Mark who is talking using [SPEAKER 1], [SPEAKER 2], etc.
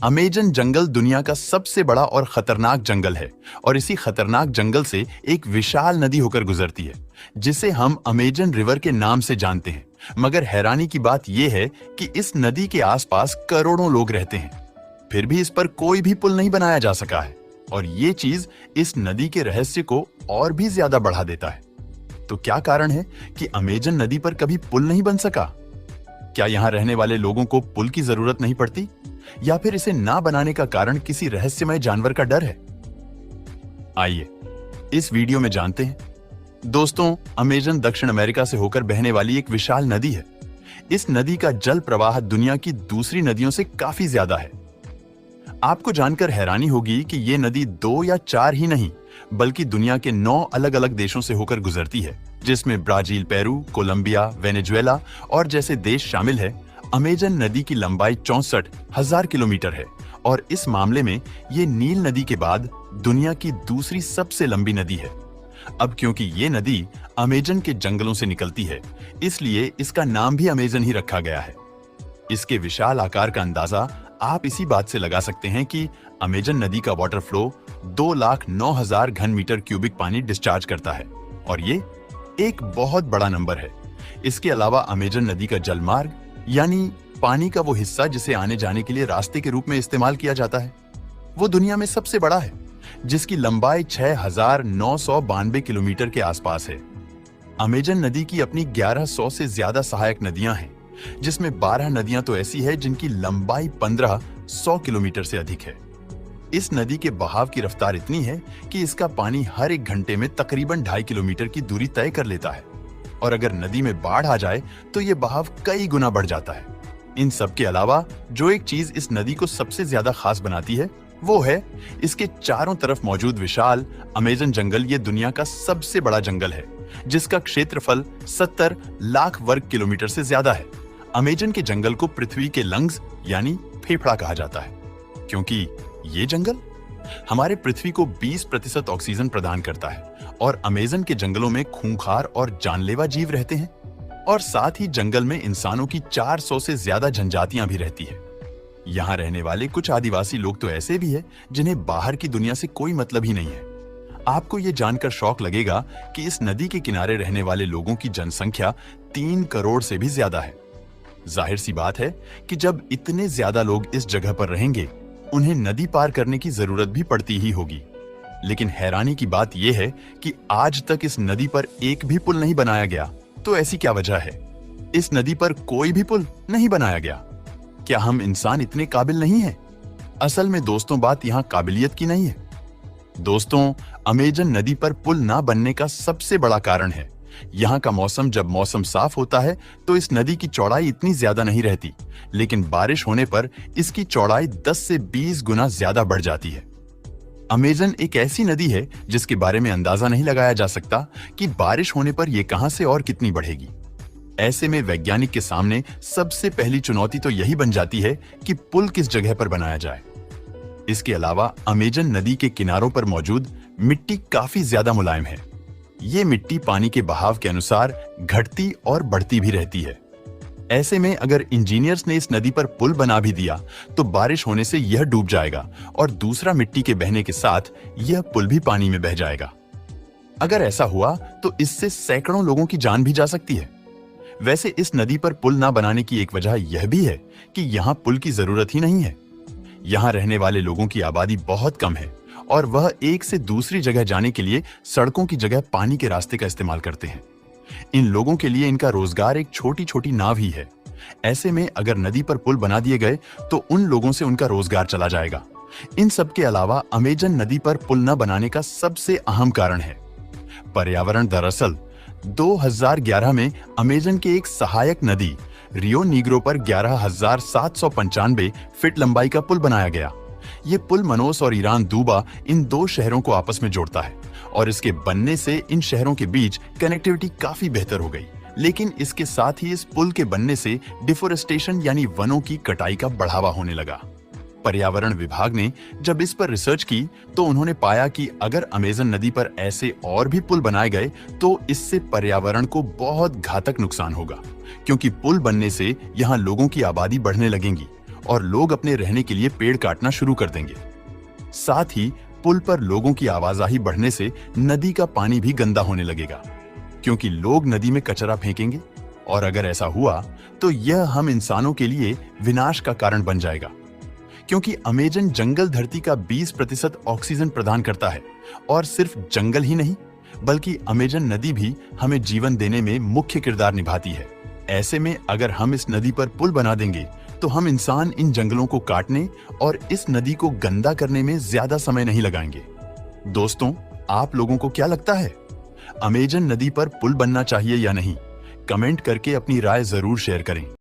[SPEAKER 1] Amazon जंगल दुनिया का सबसे बड़ा और खतरनाक जंगल है और इसी खतरनाक जंगल से एक विशाल नदी होकर गुजरती है जिसे हम अमेजन रिवर के नाम से जानते हैं। मगर हैरानी की बात यह है कि इस नदी के आसपास करोड़ों लोग रहते हैं, फिर भी इस पर कोई भी पुल नहीं बनाया जा सका है और ये चीज इस नदी के रहस्य को और भी ज्यादा बढ़ा देता है। तो क्या कारण है कि अमेजन नदी पर कभी पुल नहीं बन सका? क्या यहाँ रहने वाले लोगों को पुल की जरूरत नहीं पड़ती या फिर इसे ना बनाने का कारण किसी रहस्यमय जानवर का डर है? आइए इस वीडियो में जानते हैं। दोस्तों, अमेजन दक्षिण अमेरिका से होकर बहने वाली एक विशाल नदी है। इस नदी का जल प्रवाह दुनिया की दूसरी नदियों से काफी ज्यादा है। आपको जानकर हैरानी होगी कि यह नदी 2 या 4 ही नहीं बल्कि दुनिया के 9 अलग अलग देशों से होकर गुजरती है, जिसमें ब्राजील, पेरू, कोलंबिया, वेनेजुएला और जैसे देश शामिल है। अमेजन नदी की लंबाई 64,000 किलोमीटर है और इस मामले में ये नील नदी के बाद दुनिया की दूसरी सबसे लंबी नदी है। अब क्योंकि ये नदी अमेजन के जंगलों से निकलती है, इसलिए इसका नाम भी अमेजन ही रखा गया है। इसके विशाल आकार का अंदाजा आप इसी बात से लगा सकते हैं कि अमेजन नदी का वाटर फ्लो 2,09,000 घन मीटर क्यूबिक पानी डिस्चार्ज करता है और ये एक बहुत बड़ा नंबर है। इसके अलावा अमेजन नदी का जलमार्ग यानी पानी का वो हिस्सा जिसे आने जाने के लिए रास्ते के रूप में इस्तेमाल किया जाता है, वो दुनिया में सबसे बड़ा है, जिसकी लंबाई 6,992 किलोमीटर के आसपास है। अमेजन नदी की अपनी 1100 से ज्यादा सहायक नदियां हैं, जिसमें 12 नदियां तो ऐसी है जिनकी लंबाई 1500 किलोमीटर से अधिक है। इस नदी के बहाव की रफ्तार इतनी है कि इसका पानी हर 1 घंटे में तकरीबन 2.5 किलोमीटर की दूरी तय कर लेता है और अगर नदी में बाढ़ आ जाए तो ये बहाव कई गुना बढ़ जाता है। इन सब के अलावा जो एक चीज इस नदी को सबसे ज्यादा खास बनाती है वो है इसके चारों तरफ मौजूद विशाल अमेजन जंगल। ये दुनिया का सबसे बड़ा जंगल है जिसका क्षेत्रफल 70 लाख वर्ग किलोमीटर से ज्यादा है। अमेजन के जंगल को पृथ्वी के लंग्स यानी फेफड़ा कहा जाता है, क्योंकि ये जंगल हमारे पृथ्वी को 20% ऑक्सीजन प्रदान करता है और अमेजन के जंगलों में खूंखार और जानलेवा जीव रहते हैं और साथ ही जंगल में इंसानों की 400 से ज्यादा जनजातियां भी रहती है। यहाँ रहने वाले कुछ आदिवासी लोग तो ऐसे भी हैं जिन्हें बाहर की दुनिया से कोई मतलब ही नहीं है। आपको ये जानकर शौक लगेगा कि इस नदी के किनारे रहने वाले लोगों की जनसंख्या 3 करोड़ से भी ज्यादा है। जाहिर सी बात है कि जब इतने ज्यादा लोग इस जगह पर रहेंगे, उन्हें नदी पार करने की जरूरत भी पड़ती ही होगी। लेकिन हैरानी की बात यह है कि आज तक इस नदी पर एक भी पुल नहीं बनाया गया। तो ऐसी क्या वजह है? इस नदी पर कोई भी पुल नहीं बनाया गया। क्या हम इंसान इतने काबिल नहीं हैं? असल में दोस्तों, बात यहाँ काबिलियत की नहीं है। दोस्तों, अमेजन नदी पर पुल ना बनने का सबसे बड़ा कारण है यहाँ का मौसम। जब मौसम साफ होता है तो इस नदी की चौड़ाई इतनी ज्यादा नहीं रहती, लेकिन बारिश होने पर इसकी चौड़ाई 10 से 20 गुना ज्यादा बढ़ जाती है। अमेजन एक ऐसी नदी है जिसके बारे में अंदाजा नहीं लगाया जा सकता कि बारिश होने पर यह कहां से और कितनी बढ़ेगी। ऐसे में वैज्ञानिक के सामने सबसे पहली चुनौती तो यही बन जाती है कि पुल किस जगह पर बनाया जाए। इसके अलावा अमेजन नदी के किनारों पर मौजूद मिट्टी काफी ज्यादा मुलायम है। ये मिट्टी पानी के बहाव के अनुसार घटती और बढ़ती भी रहती है। ऐसे में अगर इंजीनियर्स ने इस नदी पर पुल बना भी दिया तो बारिश होने से यह डूब जाएगा और दूसरा मिट्टी के बहने के साथ यह पुल भी पानी में बह जाएगा। अगर ऐसा हुआ तो इससे सैकड़ों लोगों की जान भी जा सकती है। वैसे इस नदी पर पुल ना बनाने की एक वजह यह भी है कि यहाँ पुल की जरूरत ही नहीं है। यहाँ रहने वाले लोगों की आबादी बहुत कम है और वह एक से दूसरी जगह जाने के लिए सड़कों की जगह पानी के रास्ते का इस्तेमाल करते हैं। इन लोगों के लिए इनका रोजगार एक छोटी छोटी नाव ही है। ऐसे में अगर नदी पर पुल बना दिए गए तो उन लोगों से उनका रोजगार चला जाएगा। इन सब के अलावा अमेजन नदी पर पुल न बनाने का सबसे अहम कारण है पर्यावरण। दरअसल 2011 में अमेजन के एक सहायक नदी रियो नीग्रो पर 11,795 फीट लंबाई का पुल बनाया गया। ये पुल मनोस और ईरान दूबा इन 2 शहरों को आपस में जोड़ता है और इसके बनने से इन शहरों के बीच कनेक्टिविटी काफी बेहतर हो गई। लेकिन इसके साथ ही इस पुल के बनने से डिफोरेस्टेशन यानी वनों की कटाई का बढ़ावा होने लगा। पर्यावरण विभाग ने जब इस पर रिसर्च की तो उन्होंने पाया कि अगर अमेजन नदी पर ऐसे और भी पुल बनाए गए तो इससे पर्यावरण को बहुत घातक नुकसान होगा, क्योंकि पुल बनने से यहाँ लोगों की आबादी बढ़ने लगेगी और लोग अपने रहने के लिए पेड़ काटना शुरू कर देंगे। साथ ही पुल पर लोगों की आवाजाही बढ़ने से नदी का पानी भी गंदा होने लगेगा, क्योंकि लोग नदी में कचरा फेंकेंगे, और अगर ऐसा हुआ तो यह हम इंसानों के लिए विनाश का कारण बन जाएगा, क्योंकि अमेजन जंगल धरती का 20% ऑक्सीजन प्रदान करता है। और सिर्फ जंगल ही नहीं, बल्कि अमेजन नदी भी हमें जीवन देने में मुख्य किरदार निभाती है। ऐसे में अगर हम इस नदी पर पुल बना देंगे तो हम इंसान इन जंगलों को काटने और इस नदी को गंदा करने में ज्यादा समय नहीं लगाएंगे। दोस्तों, आप लोगों को क्या लगता है, अमेजन नदी पर पुल बनना चाहिए या नहीं? कमेंट करके अपनी राय जरूर शेयर करें।